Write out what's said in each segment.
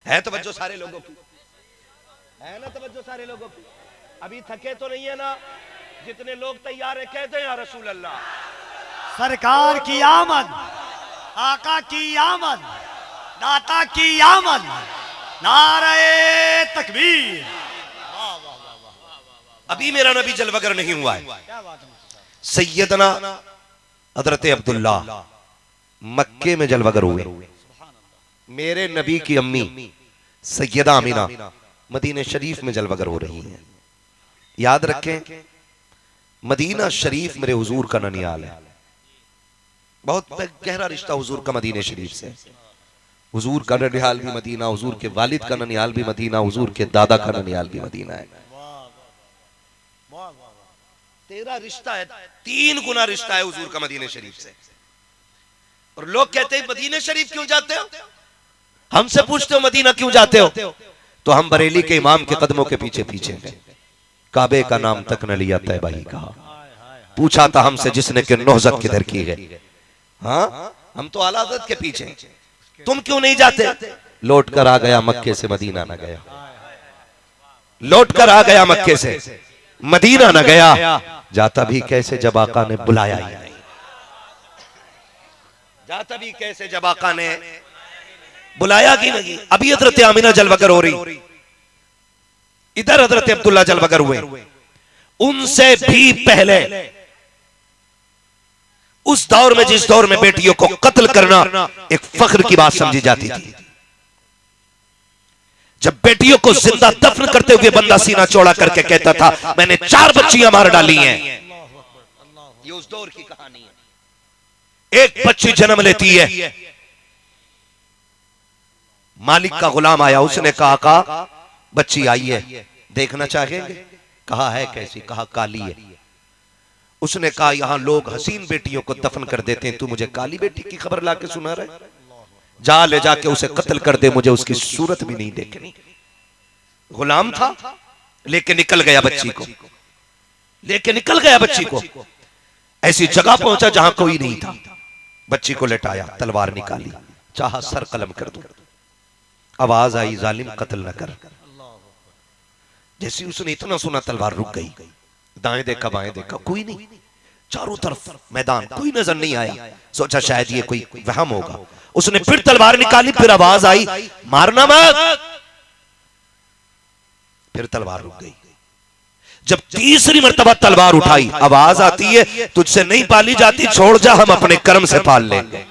है तवज्जो सारे लोगों की? है ना तवज्जो सारे लोगों की? अभी थके तो नहीं है ना? जितने लोग तैयार है कहते हैं या रसूल अल्लाह। सरकार की आमद, आका की आमद, दाता की आमद, नारे तकबीर। अभी मेरा नबी जलवगर नहीं हुआ है। क्या बात है? सैयदना हजरत अब्दुल्ला मक्के में जलवगर हुए। मेरे नबी की अम्मी सैयदा अमीना मदीना शरीफ में जलवगर हो रही हैं। याद रखें, मदीना शरीफ मेरे हुजूर का ननियाल है। बहुत गहरा रिश्ता हुजूर का मदीना शरीफ से। हुजूर का ननियाल भी मदीना, हुजूर के वालिद का ननियाल भी मदीना, हुजूर के दादा का ननियाल भी मदीना है। तेरा रिश्ता है, 3 गुना रिश्ता है हुजूर का मदीना शरीफ से। और लोग कहते हैं मदीना शरीफ क्यों जाते हो? हमसे पूछते हो मदीना क्यों जाते हो? तो हम बरेली के इमाम के कदमों के पीछे पीछे गए। काबे का नाम तक न लिया तैबा ही कहा। पूछा था हमसे जिसने कि नौजत किधर की है। हाँ, हम तो आला हज़रत के पीछे। तुम क्यों नहीं जाते? लौट कर आ गया मक्के से मदीना न गया। लौट कर आ गया मक्के से मदीना न गया। जाता भी कैसे जब आका ने बुलाया ही नहीं। जाता भी कैसे जब आका ने बुलाया कि नहीं। अभी हजरत आमिना जलवगर हो रही, इधर हजरत अब्दुल्ला जलवगर हुए। उनसे भी पहले उस दौर में, जिस दौर में बेटियों को कत्ल करना एक फख्र की बात समझी जाती थी, जब बेटियों को जिंदा दफन करते हुए बंदा सीना चौड़ा करके कहता था मैंने 4 बच्चियां मार डाली हैं। ये उस दौर की कहानी है। एक बच्ची जन्म लेती है, मालिक का गुलाम आया, उसने कहा का बच्ची आई है, देखना चाहेंगे? कहा है कैसी? कहा काली है। उसने कहा यहां लोग हसीन बेटियों को दफन कर देते हैं, तू मुझे काली बेटी की खबर लाके सुना रहा है? जा ले जाके उसे कत्ल कर दे, मुझे उसकी सूरत भी नहीं देखनी। गुलाम था लेके निकल गया बच्ची को, लेके निकल गया बच्ची को। ऐसी जगह पहुंचा जहां कोई नहीं था। बच्ची को लेटाया, तलवार निकाली, चाहा सर कलम कर दूं। आवाज आई जालिम कत्ल न कर। जैसे उसने इतना सुना तलवार रुक गई। दाएं देखा बाएं देखा, कोई नहीं। चारों तरफ मैदान, कोई नजर नहीं आया। सोचा शायद ये कोई वहम होगा। उसने फिर तलवार निकाली, फिर आवाज आई मारना मत। फिर तलवार रुक गई। जब तीसरी मर्तबा तलवार उठाई, आवाज आती है तुझसे नहीं पाली जाती, छोड़ जा, हम अपने कर्म से पाल लेंगे।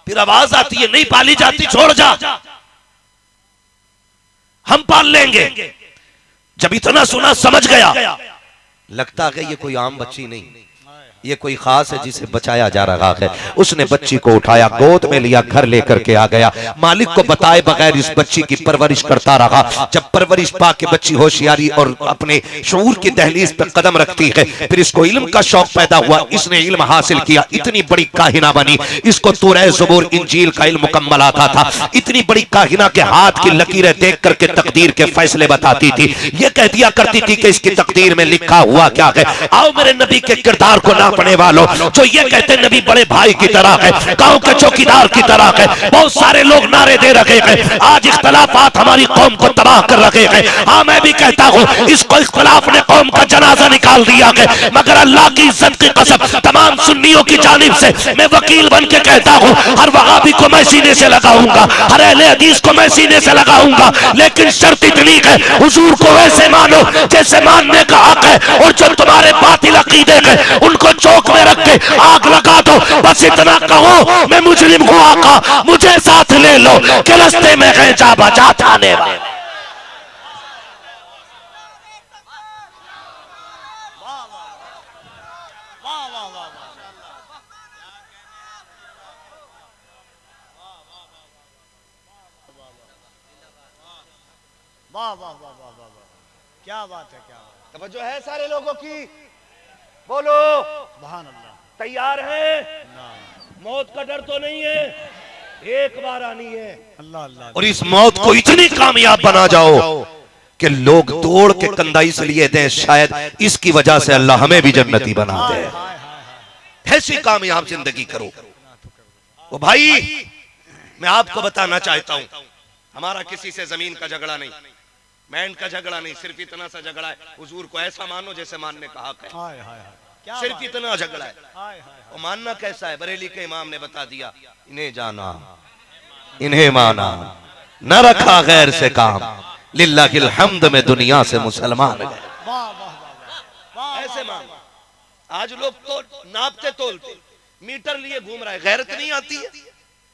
फिर आवाज आती है नहीं पाली जाती, छोड़ जा, हम पाल लेंगे। जब इतना सुना समझ गया, लगता है ये कोई आम बच्ची नहीं, ये कोई खास है जिसे बचाया जा रहा है। उसने बच्ची को उठाया, गोद में लिया, घर लेकर के आ गया। मालिक को बताए बगैर इस बच्ची की परवरिश करता रहा। जब परवरिश पा के बच्ची होशियारी और अपने शऊर की दहलीज पे कदम रखती है, फिर इसको इल्म का शौक पैदा हुआ। इसने इल्म हासिल किया, इतनी बड़ी काहिना बनी। इसको तौरात ज़बूर इंजील का इल्म मुकम्मल आता था। इतनी बड़ी काहिना के हाथ की लकीरें देख करके तकदीर के फैसले बताती थी। ये कह दिया करती थी कि इसकी तकदीर में लिखा हुआ क्या है। आओ मेरे नबी के किरदार को पढ़ने वालों जो ये कहते हैं नबी बड़े भाई की तरह है, गांव के चौकीदार की तरह है। बहुत सारे लोग नारे दे रखे हैं, आज इख्तलाफात हमारी कौम को तबाह कर रखे हैं। हाँ मैं भी कहता हूँ इसको इख्तलाफ ने कौम का जनाजा निकाल दिया है, मगर अल्लाह की इज्जत की कसम तमाम सुन्नियों की जानिब से मैं वकील बन के कहता हूँ हर वहाबी को मैं सीने से लगाऊंगा, हर अहले हदीस को मैं सीने से लगाऊंगा, लेकिन शर्त इतनी है हुजूर को वैसे मानो जैसे मानने का हक है, और जो तुम्हारे बातिल अकीदे हैं उनको चौक में रख के आग लगा दो। बस इतना कहो मैं मुजरिम हूं आका, मुझे साथ ले लो कि रास्ते में गए जा बचा थाने वाले। वाह वाह वाह वाह वाह वाह, क्या बात है, क्या बात। तवज्जो है सारे लोगों की, बोलो सुभान अल्लाह। तैयार है? मौत का डर तो नहीं है, एक बार आनी है। अल्लाह अल्लाह। और इस मौत को इतनी कामयाब बना जाओ कि लोग तोड़ के कंधा इसलिए दें शायद इसकी वजह से अल्लाह हमें भी जन्नती बना दे। ऐसी कामयाब जिंदगी करो। वो भाई मैं आपको बताना चाहता हूं, हमारा किसी से जमीन का झगड़ा नहीं, मैंड का झगड़ा नहीं, सिर्फ इतना सा झगड़ा है, हुजूर को ऐसा मानो जैसे मानने का हक है। हाय हाय हाय, क्या सिर्फ बात इतना झगड़ा है। हाय हाय और मानना कैसा है, बरेली के इमाम ने बता दिया, इन्हें जाना इन्हें माना, न रखा गैर से काम, लिल्लाहिल हम्द में दुनिया से मुसलमान गए। वाह वाह वाह वाह, ऐसे मान। आज लोग तो नापते तोलते, मीटर लिए घूम रहा है, गैरत नहीं आती है।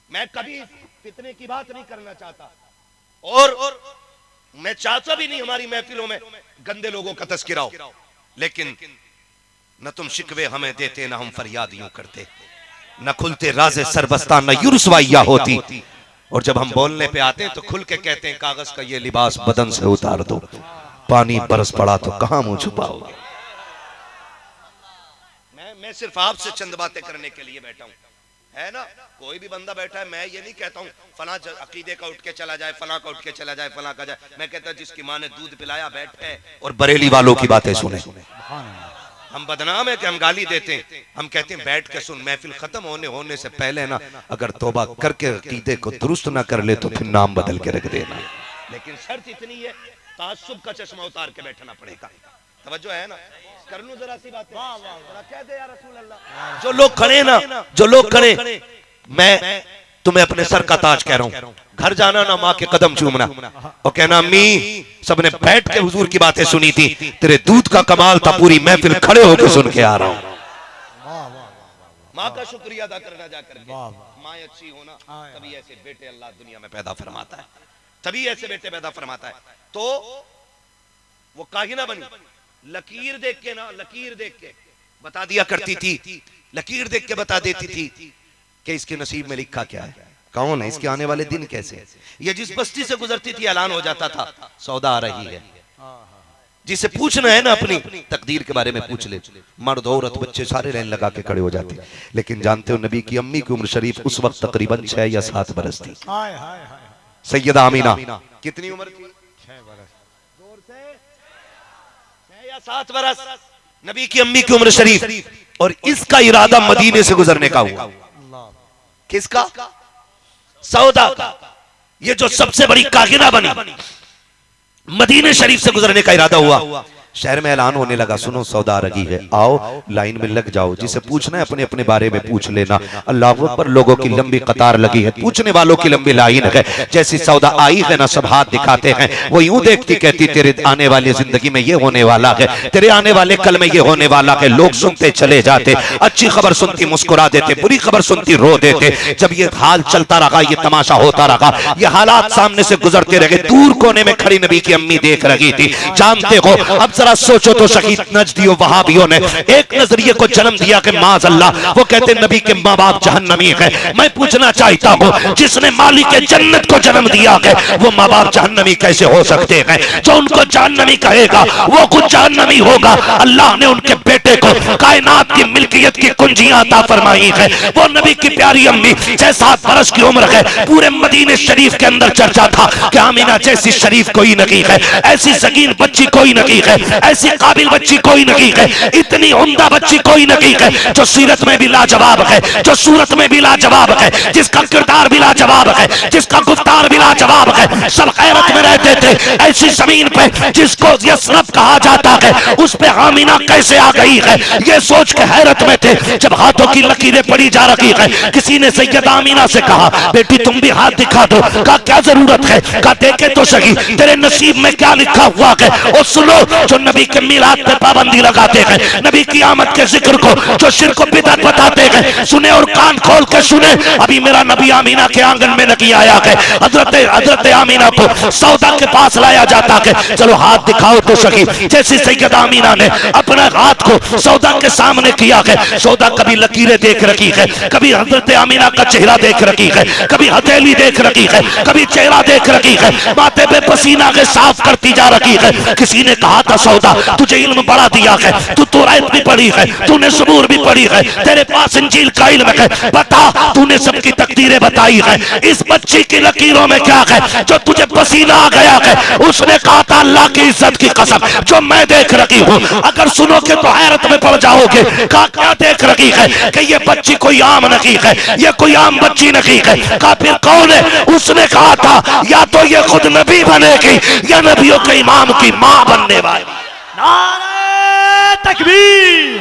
मैं कभी फितने की बात नहीं करना चाहता, और मैं चाहता भी नहीं हमारी महफिलों में गंदे लोगों का तस्करा हो, लेकिन न तुम शिकवे हमें देते, न हम फरियाद यूं करते, न खुलते राज़े सरबस्ता, न युरसवाइया होती। और जब हम बोलने पे आते हैं तो खुल के कहते हैं, कागज का ये लिबास बदन से उतार दो, पानी बरस पड़ा तो कहां मुंह छुपाओगे। मैं सिर्फ आपसे चंद बातें करने के लिए बैठा हूं, है ना। कोई भी बंदा बैठा है, मैं ये नहीं कहता हूं फला अकीदे का उठ के चला जाए, फला का उठ के चला जाए, फला का जाए। मैं कहता हूं जिसकी माँ ने दूध पिलाया बैठे और बरेली वालों की बातें सुने। हम बदनाम है कि हम गाली देते हैं, हम कहते हैं बैठ के सुन। महफिल खत्म होने से पहले ना अगर तौबा करके अकीदे को दुरुस्त ना कर ले तो फिर नाम बदल के रख देना। लेकिन शर्त इतनी है, ताज्जुब का चश्मा उतार के बैठना पड़ेगा। तवज्जो है ना, कर लूं जरा सी बात, कह दे या रसूल अल्लाह। जो लोग खड़े ना, जो लोग खड़े, मैं तुम्हें अपने सर का ताज कह रहा हूं, घर जाना ना माँ के कदम चूमना और कहना अम्मी सबने बैठ के हुजूर की बातें सुनी थी, तेरे दूध का कमाल था, पूरी महफिल खड़े होकर सुन के आ रहा हूं। माँ का शुक्रिया अदा करना जाकर के। माँ अच्छी होना, तभी ऐसे बेटे अल्लाह दुनिया में पैदा फरमाता है, तभी ऐसे बेटे पैदा फरमाता है। तो वो काहिना बनी, लकीर देख के ना, लकीर देख के बता दिया करती थी, लकीर देख के बता देती थी कि इसके नसीब में लिखा क्या है, कौन है, इसके आने वाले दिन कैसे है। ये जिस बस्ती से गुजरती थी ऐलान हो जाता था सौदा आ रही है। जिसे पूछना है ना अपनी तकदीर के बारे में पूछ ले। मर्द औरत बच्चे सारे लाइन लगा के खड़े हो जाते। लेकिन जानते हो नबी की अम्मी की उम्र शरीफ उस वक्त तकरीबन 6 या 7 बरस थी। सैयदा आमीना कितनी उम्र थी? 6 बरस। जोर से 6 या 7 बरस नबी की अम्मी की उम्र शरीफ। और इसका इरादा मदीने से गुजरने का हुआ। किसका? सौदा का। ये जो सबसे बड़ी कागिना बनी, मदीने शरीफ से गुजरने का इरादा हुआ। शहर में ऐलान होने लगा, सुनो सौदा रगी है, आओ लाइन में लग जाओ, जिसे पूछना है अपने अपने बारे में पूछ लेना। अल्लाह अकबर, लोगों की लंबी कतार लगी है, पूछने वालों की लंबी लाइन है। जैसी सौदा आई है ना, सब हाथ दिखाते हैं। वो यूं देखती कहती तेरे आने वाली जिंदगी में ये होने वाला है, तेरे आने वाले कल में ये होने वाला है। लोग सुनते चले जाते, अच्छी खबर सुनती मुस्कुरा देते, बुरी खबर सुनती रो देते। जब ये हाल चलता रहा, ये तमाशा होता रहा, ये हालात सामने से गुजरते रहे। दूर कोने में खड़ी नबी की अम्मी देख रही थी। जानते हो, अब जरा सोचो तो शहीद नजदियों वहाबियों ने एक नजरिए को जन्म दिया कि माज़ अल्लाह, वो कहते नबी के माँ बाप जहन्नमी है। मैं पूछना चाहता हूँ, जिसने मालिक जन्नत को जन्म दिया है, वो माँ बाप जहन्नमी कैसे हो सकते हैं? जो उनको जहन्नमी कहेगा वो खुद जहन्नमी होगा। अल्लाह ने उनके बेटे को कायनात की मिल्कियत की कुंजियां अता फरमाई है। वो नबी की प्यारी अम्मी 6-7 बरस की उम्र है। पूरे मदीने शरीफ के अंदर चर्चा था कि आमीना जैसी शरीफ कोई नहीं है, ऐसी सगीर बच्ची कोई नहीं है, ऐसी काबिल बच्ची कोई नहीं है, इतनी उम्दा बच्ची कोई नहीं है, जो सीरत में भी लाजवाब है, जो सूरत में भी लाजवाब है, जिसका किरदार भी लाजवाब है, जिसका गुफ्तार भी लाजवाब है। सब गैरत में रहते थे। ऐसी जमीन पे जिसको यसरब कहा जाता है, उस पे आमीना कैसे आ गई है, ये सोच के हैरत में थे। जब हाथों की लकीरें पड़ी जा रही है, किसी ने सैयदा आमीना से कहा, बेटी तुम भी हाथ दिखा दो। कहा क्या जरूरत है? कहा देखे तो सही तेरे नसीब में क्या लिखा हुआ है। और सुनो, जो नबी के मिलाद पे पाबंदी लगाते हैं, नबी की आमद के जिक्र को, जो शिर्क को बिदअत बताते हैं, सुने और कान खोल के सुने। अभी मेरा नबी आमीना के आंगन में नहीं आया है। हजरत आमीना को सौदा के पास लाया जाता है। चलो हाथ दिखाओ तो सही। जैसी सैयदा आमीना ने अपने हाथ को सौदा के सामने किया है, सौदा कभी लकीरें देख रखी है, कभी हजरत आमीना का चेहरा देख रखी है, कभी हथेली देख रखी है, कभी चेहरा देख रखी है, माथे पे पसीना के साफ करती जा रही है। किसी ने कहा था सौदा, तुझे इल्म बढ़ा दिया है, तू तौरात भी पढ़ी है, तूने ज़बूर भी पढ़ी है, तेरे पास इंजील का इल्म है, बता तूने सबकी तकदीरें बताई है, इस बच्ची की लकीरों में क्या है जो तुझे पसीना आ गया है। उसने कहा था अल्लाह की इज्जत की कसम जो मैं देख रही हूँ, अगर सुनोगे तो हैरत में पड़ जाओगे। कहा क्या देख रही है कि ये बच्ची कोई आम नहीं है, ये कोई आम बच्ची नहीं है। कहा फिर कौन है? उसने कहा था या तो ये खुद नबी बनेगी या नबियों के इमाम की मां बनने वाली। नारे तकबीर,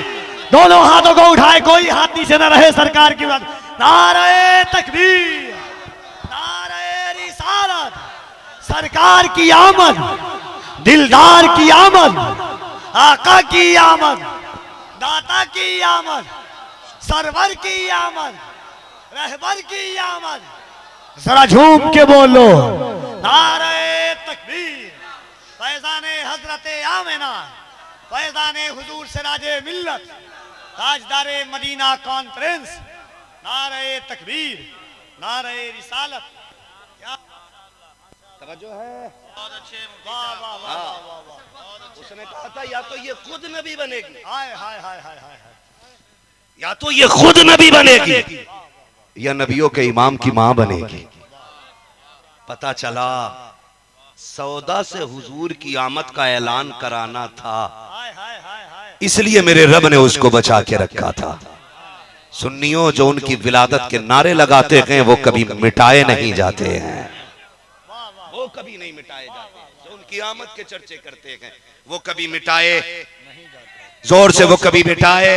दोनों हाथों को उठाए, कोई हाथ नीचे न रहे सरकार की बात। नारे तकबीर, नारे रिसालत, सरकार की आमद, दिलदार की आमद, आका की आमद, दाता की आमद, सरवर की आमद, रहबर की आमद। जरा झूम के बोलो नारे तकबीर। फैजाने हजरत आमिना, फैजाने हुजूर सिराजे मिल्लत, ताजदारे मदीना कॉन्फ्रेंस। नारे तकबीर, नारे रिसालत। क्या तवज्जो है? बहुत अच्छे। वाह वाह वाह वाह वाह। उसने कहा था या तो ये खुद नबी बनेगी, हाय हाय हाय हाय हाय, या तो ये खुद नबी बनेगी या नबियों के इमाम की मां बनेगी। पता चला सौदा से हुजूर की आमद का ऐलान कराना था, हाय हाय हाय हाय। इसलिए मेरे रब ने उसको बचा के रखा था। सुन्नियों जो उनकी विलादत के नारे लगाते हैं वो कभी मिटाए नहीं जाते हैं, वो कभी नहीं मिटाए जाते। जो उनकी आमद के चर्चे करते हैं वो कभी मिटाए जोर से, वो कभी मिटाए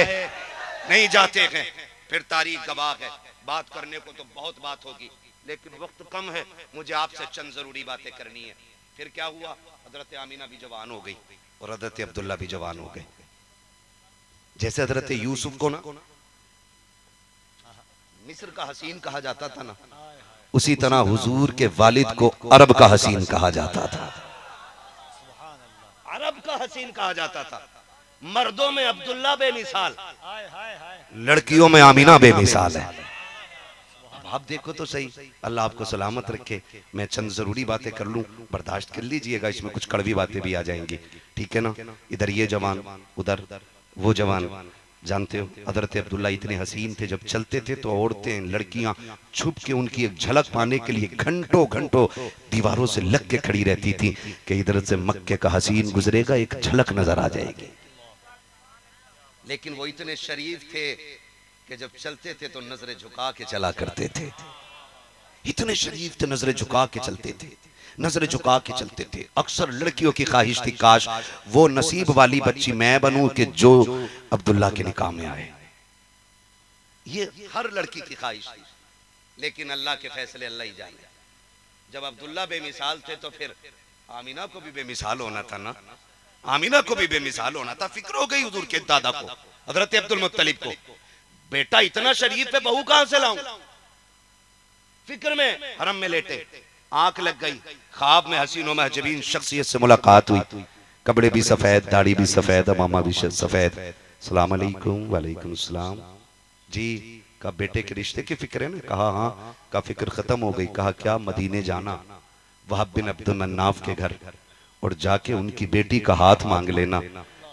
नहीं जाते हैं। फिर तारीख गवाह है, बात करने को तो बहुत बात होगी लेकिन वक्त कम है, मुझे आपसे चंद जरूरी बातें करनी है। फिर क्या हुआ? हजरत आमीना भी जवान हो गई और हजरत अब्दुल्ला भी जवान हो गए। जैसे हजरत यूसुफ को ना मिस्र का हसीन कहा जाता था ना, उसी तरह हुजूर के वालिद को अरब का हसीन कहा जाता था। अरब का हसीन कहा जाता था। मर्दों में अब्दुल्ला बेमिसाल, लड़कियों में आमीना बेमिसाल है। अब आप देखो तो सही, अल्लाह आपको सलामत रखे। मैं चंद जरूरी बातें कर लूं, बर्दाश्त कर लीजिएगा, इसमें कुछ कड़वी बातें भी आ जाएंगी, ठीक है ना। इधर ये जवान, उधर वो जवान। जानते हो हजरत अब्दुल्ला इतने हसीन थे, जब चलते थे तो औरतें लड़कियां छुप के उनकी एक झलक पाने के लिए घंटों घंटों दीवारों से लग के खड़ी रहती थी कि इधर से मक्के का हसीन गुजरेगा, एक झलक नजर आ जाएगी। लेकिन वो इतने शरीफ थे कि जब चलते थे तो नजरें झुका के चला करते थे। इतने शरीफ थे, नजरें झुका के चलते थे, नजरें झुका के चलते थे। अक्सर लड़कियों की ख्वाहिश थी काश वो नसीब वाली बच्ची मैं बनूं कि जो अब्दुल्ला के निकाह में आए। ये हर लड़की की ख्वाहिश थी, लेकिन अल्लाह के फैसले अल्लाह ही जाने। जब अब्दुल्ला बेमिसाल थे तो फिर आमीना को भी बेमिसाल होना था ना, आमीना को भी बेमिसाल होना था। फिक्र हो गई हुजूर के दादा को, हजरत अब्दुल मुत्तलिब को, बेटा इतना शरीफ है, बहू कहां से लाऊं। फिक्र में हरम में लेटे, आंख लग गई, ख्वाब में हसीनो महजबीन शख्सियत से मुलाकात हुई। कपड़े भी सफेद, दाढ़ी भी सफेद, मामा भी सफेद। सलाम अलैकुम। वालेकुम सलाम जी। का बेटे के रिश्ते की फिक्र है ना? कहा हाँ। का फिक्र खत्म हो गई। कहा क्या? मदीने जाना, वहाब बिन अब्दुल मन्नाफ के घर, और जाके उनकी बेटी का हाथ मांग लेना।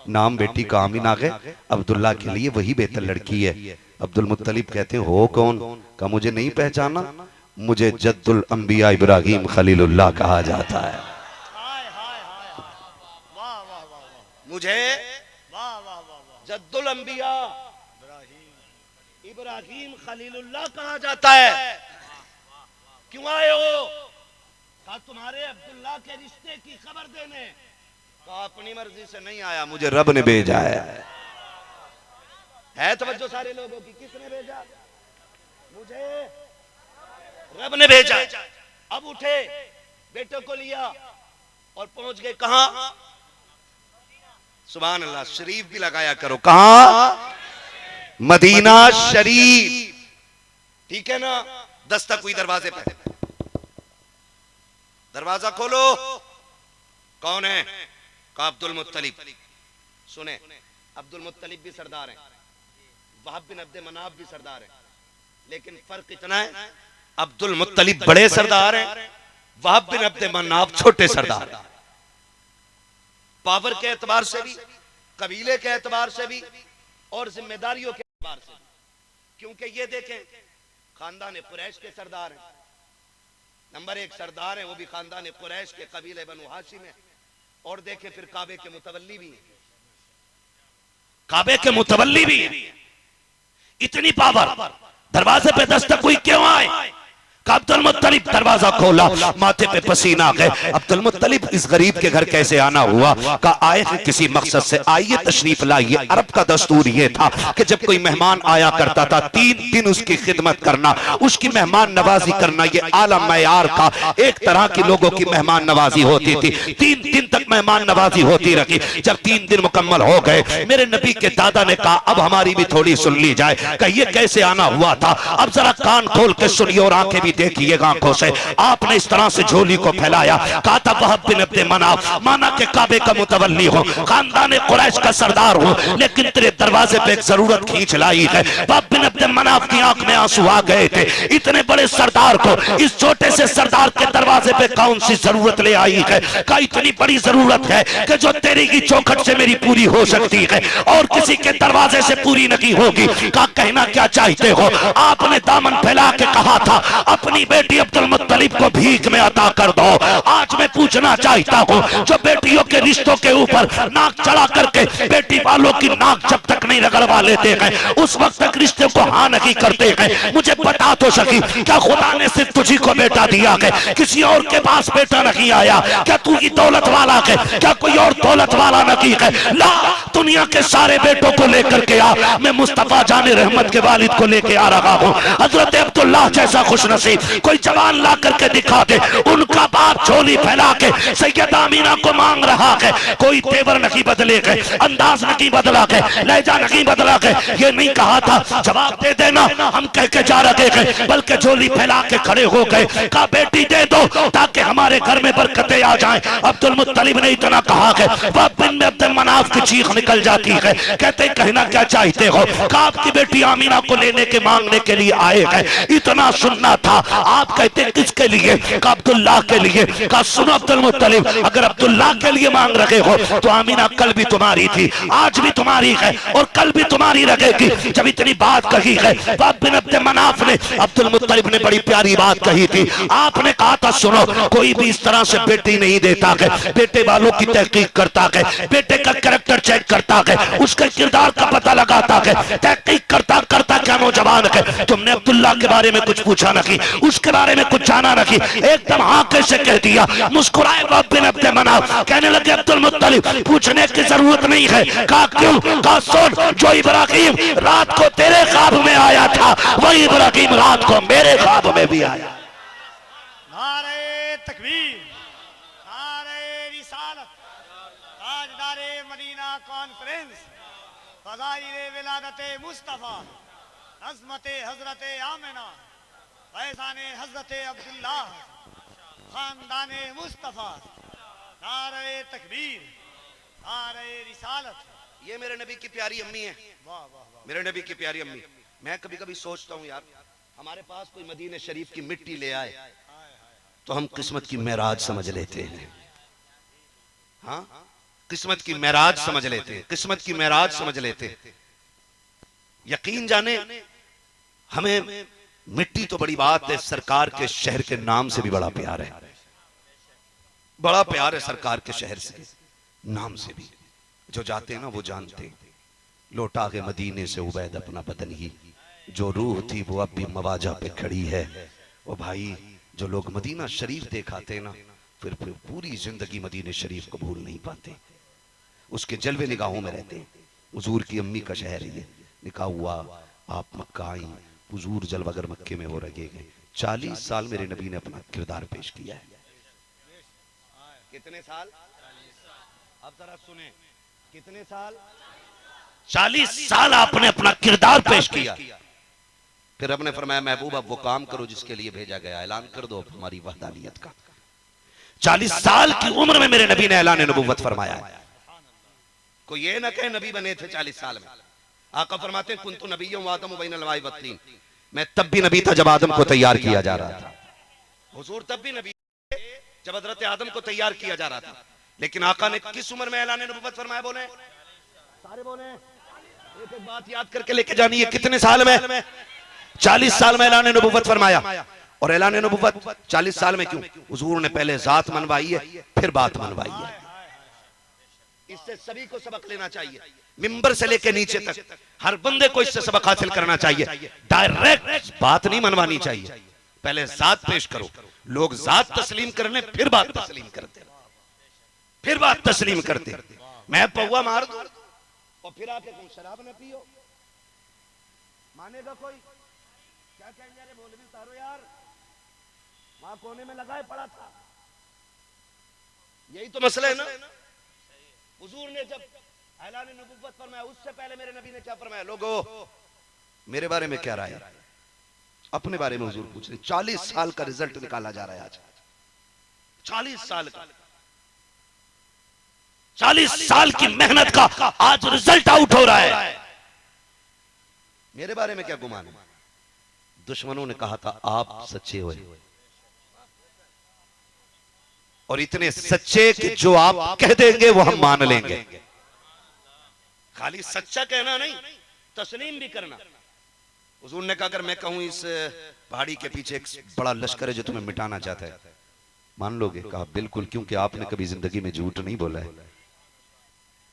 नाम बेटी का आमीना है, अब्दुल्ला के लिए वही बेहतर लड़की है। अब्दुल मुत्तलिब कहते हैं हो कौन? का मुझे नहीं पहचाना, मुझे जद्दुल अंबिया इब्राहिम खलीलुल्लाह कहा जाता है। मुझे जद्दुल अंबिया इब्राहिम खलीलुल्लाह कहा जाता है। क्यों आए हो? कहा तुम्हारे अब्दुल्ला के रिश्ते की खबर देने। कहा अपनी मर्जी से नहीं आया, मुझे रब ने भेजा है तवज्जो सारे लोगों की। किसने भेजा? मुझे रब ने भेजा। अब उठे, बेटे को लिया और पहुंच गए कहां? सुभान अल्लाह, शरीफ भी लगाया करो। कहां? मदीना शरीफ, ठीक है ना। दस्तक हुई दरवाजे पे, दरवाजा खोलो। कौन है? का अब्दुल मुत्तलिब। सुने, अब्दुल मुत्तलिब भी सरदार हैं, वहाब बिन अब्द मनाफ भी सरदार हैं, लेकिन फर्क इतना है अब्दुल मुत्तलिब बड़े सरदार हैं, वहाब बिन अब्द मनाफ छोटे सरदार। पावर के एतबार से भी, कबीले के एतबार से भी और जिम्मेदारियों के एतबार से भी। क्योंकि ये देखें, खानदान कुरैश के सरदार हैं, नंबर 1 सरदार हैं, वो भी खानदान कुरैश के कबीले बनु हाशिम है। और देखें फिर काबे के मुतवल्ली भी हैं, काबे के मुतवल्ली भी हैं। इतनी पावर, दरवाजे पे दस्तक हुई, क्यों आए? अब्दुल मुत्तलिब दरवाजा खोला, माथे पे पसीना आ गए। अब्दुल मुत्तलिब इस गरीब के घर कैसे आना हुआ? का आए किसी मकसद से, आइए तशरीफ लाइए। अरब का दस्तूर ये था कि जब कोई मेहमान आया करता था 3 दिन उसकी खिदमत करना, उसकी मेहमान नवाजी करना, ये आला मयार का एक तरह की लोगों की मेहमान नवाजी होती थी। 3 दिन तक मेहमान नवाजी होती रही। जब 3 दिन मुकम्मल हो गए, मेरे नबी के दादा ने कहा अब हमारी भी थोड़ी सुन ली जाए, कहिए कैसे आना हुआ था। अब जरा कान खोल के सुनिए और आंखें भी देखिएगा आंखों से। आपने इस तरह से झोली को फैलाया, कहा था वहब बिन अब्द मनाफ, माना के काबे का मुतवल्ली हो, खानदान कुरैश का सरदार हो, लेकिन तेरे दरवाजे पे एक जरूरत खींच लाई है। वहब बिन अब्द मनाफ की आंख में आंसू आ गए थे। इतने बड़े सरदार को इस छोटे से सरदार के दरवाजे पे कौन सी जरूरत ले आई है? का इतनी बड़ी जरूरत है कि जो तेरी की चौखट से मेरी पूरी हो सकती है और किसी के दरवाजे से पूरी नहीं होगी। का कहना क्या चाहते हो? आपने दामन फैला के कहा था अपनी बेटी अब्दुल मुत्तलिब को भीख में अता कर दो। आज मैं पूछना चाहता हूँ, जो बेटियों के रिश्तों के ऊपर नाक चढ़ा करके बेटी वालों की नाक जब तक नहीं रगड़वा लेते हैं उस वक्त तक रिश्ते को हाँ नहीं करते हैं। मुझे बता तो सकी, क्या खुदा ने सिर्फ तुझी को बेटा दिया है? किसी और के पास बेटा नहीं आया? क्या तू ही दौलत वाला है? क्या कोई और दौलत वाला नहीं है? ला, दुनिया के सारे बेटों को लेकर के आ, मैं मुस्तफा जाने रहमत के वालिद को लेके आ रहा हूँ। हजरत अब्दुल्लाह जैसा खुशनसीब कोई जवान ला करके दिखा दे। उनका बाप झोली फैला के सैयदा आमीना को मांग रहा है, कोई तेवर नहीं बदले गए, अंदाज नहीं बदला गए, लहजा नहीं बदला गए। ये नहीं कहा था जवाब दे देना हम कह के जा रहे गए, बल्कि झोली फैला के खड़े हो गए। कहा बेटी दे दो ताकि हमारे घर में बरकतें आ जाएं। अब्दुल मुत्तलिब ने इतना कहा है, बिन में अब्दुल मनाफ की चीख निकल जाती है। कहते कहना क्या चाहते हो? कहा आपकी बेटी आमीना को लेने के मांगने के लिए आए हैं, इतना सुनना था। आप कहते किसके लिए? का अब्दुल्लाह के लिए। का सुनो अब्दुल मुत्तलिब, अगर अब्दुल्लाह के लिए मांग रहे हो तो आमीना कल भी तुम्हारी थी, आज भी तुम्हारी है और कल भी तुम्हारी रहेगी। जब इतनी बात कही है, बिन अब्द मनाफ ने, अब्दुल मुत्तलिब ने बड़ी प्यारी बात कही थी। आपने कहा था सुनो, कोई भी इस तरह से बेटी नहीं देता है, बेटे वालों की तहकीक करता है, बेटे का कैरेक्टर चेक करता है, उसके किरदार का पता लगाता है, तहकीक करता करता क्या नौजवान है। तुमने अब्दुल्लाह के बारे में कुछ पूछा नहीं, उसके बारे में कुछ जाना नहीं, एकदम हाँ कैसे कह दिया। मुस्कुराए बिन अब्द मनाफ, कहने लगे अब्दुल मुत्तलिब पूछने की जरूरत नहीं है। कहा क्यों? कहा सुन, जो इब्राहिम रात को तेरे ख्वाब में आया था वही इब्राहिम रात को मेरे ख्वाब में भी आया। नारे तकबीर, नारे रिसालत, ताजदारे मदीना कॉन्फ्रेंस, फज़ाइले विलादते मुस्तफ़ा, अज़मते हज़रते आमिना, फैज़ाने हज़रते अब्दुल्लाह, खानदाने मुस्तफ़ा, नारे तकबीर, नारे रिसालत। ये मेरे नबी की प्यारी अम्मी है। वाह वाह वाह। मेरे नबी की प्यारी अम्मी। मैं कभी कभी सोचता हूँ यार, हमारे पास कोई मदीने शरीफ की मिट्टी ले आए तो हम किस्मत की मेराज समझ लेते हैं। हाँ, किस्मत की मेराज समझ लेते हैं, किस्मत की मेराज समझ लेते हैं। यकीन जाने हमें मिट्टी तो बड़ी बात है, सरकार के शहर के नाम से भी बड़ा प्यार है, बड़ा प्यार है सरकार के शहर से, नाम से भी। जो जाते हैं ना वो जानते, लौटा के मदीने से उबैद अपना बदन ही, जो रूह थी वो अब भी मवाजा पे खड़ी है। वो भाई जो लोग मदीना शरीफ देखाते ना, फिर पूरी जिंदगी मदीने शरीफ को भूल नहीं पाते, उसके जलवे निगाहों में रहते हैं। हुजूर की अम्मी का शहर है, निकाह हुआ, आप मक्का आई, हुजूर जलवागर मक्के में हो रहे गए। 40 साल मेरे नबी ने अपना किरदार पेश किया है। कितने साल? अब जरा सुने, कितने साल? 40 साल आपने अपना किरदार पेश किया। फिर आपने फरमाया महबूब अब वो काम करो जिसके लिए भेजा गया, ऐलान कर दो हमारी वहदानियत का। 40 साल की उम्र में मेरे नबी ने ऐलान नबूवत फरमाया है। कोई ये ना कहे नबी बने थे 40 साल में। आका फरमाते हैं कुन्तु नबिय्युम व आदमु बैनल माइ वत्तीन, मैं तब भी नबी था जब आदम को तैयार किया जा रहा था। हुजूर तब भी नबी जब हजरत आदम को तैयार किया जा रहा था, लेकिन आका ने किस उम्र में ऐलान नबुव्वत फरमाया? बोले सारे बोले, एक एक बात याद करके लेके जानी है। कितने साल में? 40 साल में ऐलान नबुव्वत फरमाया। और ऐलान नबुव्वत 40 साल में क्यों? हुजूर ने पहले जात मनवाई है, फिर बात मनवाई है। इससे सभी को सबक लेना चाहिए, मिंबर से लेके नीचे तक हर बंदे को इससे सबक हासिल करना चाहिए। डायरेक्ट बात नहीं मनवानी चाहिए, पहले जात पेश करो। लोग जात तस्लीम कर ले, फिर बात तस्लीम करते, फिर बात तस्लीम करते। मैं पौवा मार दूं और फिर आके तुम शराब न पियो, मानेगा कोई? क्या कहेंगे? अरे मौलवी सारो यार वहां कोने में लगाए पड़ा था। यही तो मसला है ना। हुजूर ने जब ऐलान नबुव्वत फरमाया, उससे पहले मेरे नबी ने क्या फरमाया? लोगों, मेरे बारे में क्या राय है? अपने बारे में हुजूर पूछ रहे। 40 साल का रिजल्ट निकाला जा रहा है आज। 40 साल का, 40 साल की मेहनत का आज रिजल्ट आउट हो रहा है। मेरे बारे में क्या गुमान है? दुश्मनों ने कहा था आप सच्चे हो, और इतने सच्चे कि जो आप कह देंगे वो हम मान लेंगे। खाली सच्चा कहना नहीं, तस्लीम भी करना। हुजूर ने कहा अगर मैं कहूं इस पहाड़ी के पीछे एक बड़ा लश्कर है जो तुम्हें मिटाना चाहता है, मान लोगे? कहा बिल्कुल, क्योंकि आपने कभी जिंदगी में झूठ नहीं बोला है।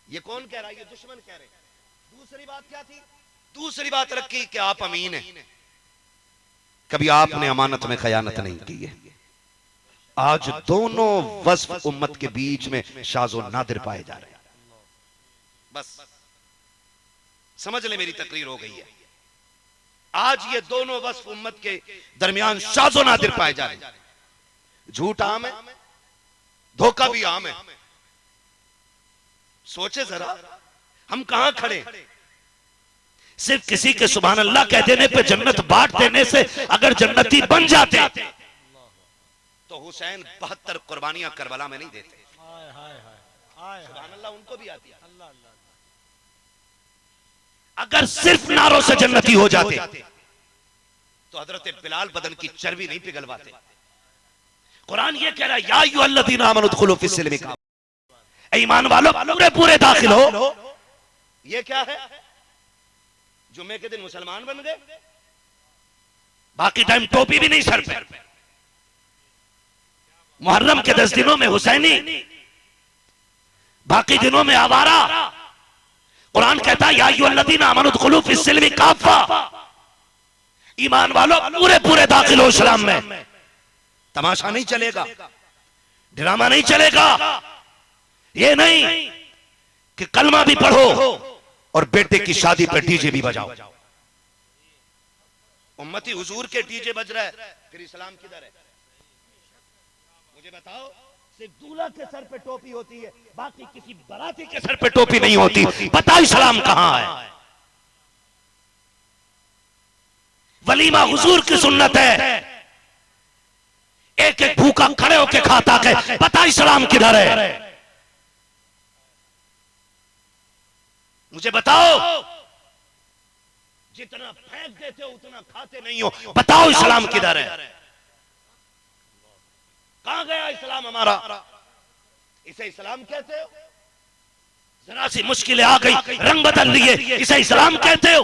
ये कौन कह रहा है? ये दुश्मन कह रहे। दूसरी बात क्या थी? दूसरी बात रखी कि आप अमीन हैं, कभी आपने अमानत में खयानत नहीं की है। आज दोनों वस्फ उम्मत के बीच में शाज़ो नादिर पाए जा रहे हैं। बस समझ ले, मेरी तकरीर हो गई है। आज ये दोनों वस्फ उम्मत के दरमियान शाज़ो नादिर पाए जा रहे हैं। झूठ आम है, धोखा भी आम है। सोचे जरा, हम कहां खड़े? सिर्फ किसी के सुभान अल्लाह कह देने पे, जन्नत बांट देने से अगर जन्नती बन जाते तो हुसैन 72 कुर्बानियां करबला में नहीं देते। सुभान अल्लाह उनको भी आती है। अगर सिर्फ नारों से जन्नती हो जाते तो हजरत बिलाल बदन की चर्बी नहीं पिघलवाते। कुरान ये कह रहा है, या अय्युहल्लज़ीना आमनू उदखुलू फिस्सिल्मी काफ़ा, ईमान वालों पूरे पूरे दाखिल हो। ये क्या है? जुम्मे के दिन मुसलमान बन गए, बाकी टाइम टोपी भी नहीं सर पे। मुहर्रम के 10 दिनों में हुसैनी, बाकी दिनों में आवारा। कुरान कहता है, या अय्युहल्लज़ीना आमनू उदखुलू फिस्सिल्मी काफ़ा, ईमान वालों पूरे पूरे दाखिल हो इस्लाम में। तमाशा नहीं चलेगा, ड्रामा नहीं चलेगा। ये नहीं कि कलमा भी पढ़ो और बेटे की शादी पर डीजे भी बजाओ। उम्मती हुजूर के डीजे बज रहा है, फिर इस्लाम किधर है? मुझे बताओ। सिर्फ दूल्हा के सर पे टोपी होती है, बाकी किसी बराती के सर पे टोपी नहीं होती। बता इस्लाम कहां है? वलीमा हुजूर की सुन्नत है, एक एक भूखा खड़े होके खाता है। पता इस्लाम किधर है? मुझे बताओ। जितना फेंक देते हो उतना खाते नहीं हो। बताओ इस्लाम किधर है? कहां गया इस्लाम हमारा? इसे इस्लाम कहते हो? जरा सी मुश्किलें आ गई, रंग बदल लिए, इसे इस्लाम कहते हो?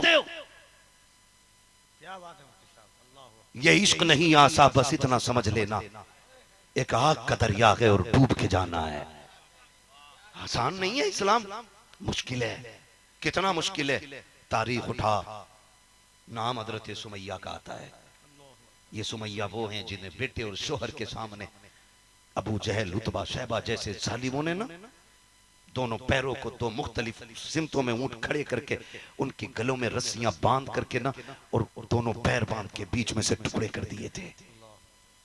क्या बात है? ये इश्क नहीं आसा, बस इतना समझ लेना, एक आग का दरिया है और डूब के जाना है। आसान नहीं है इस्लाम, मुश्किल है। कितना मुश्किल है? तारीख उठा, नाम हजरत सुमैया का आता है। ये सुमैया वो हैं जिन्हें बेटे और शोहर के सामने अबू जहल, उतबा, शैबा जैसे जालिमों ने ना दोनों पैरों को दो मुख्तलिफ सिमतों में ऊंट खड़े करके उनके गलों में रस्सियां बांध करके ना और दोनों पैर बांध के बीच में से टुकड़े कर दिए थे।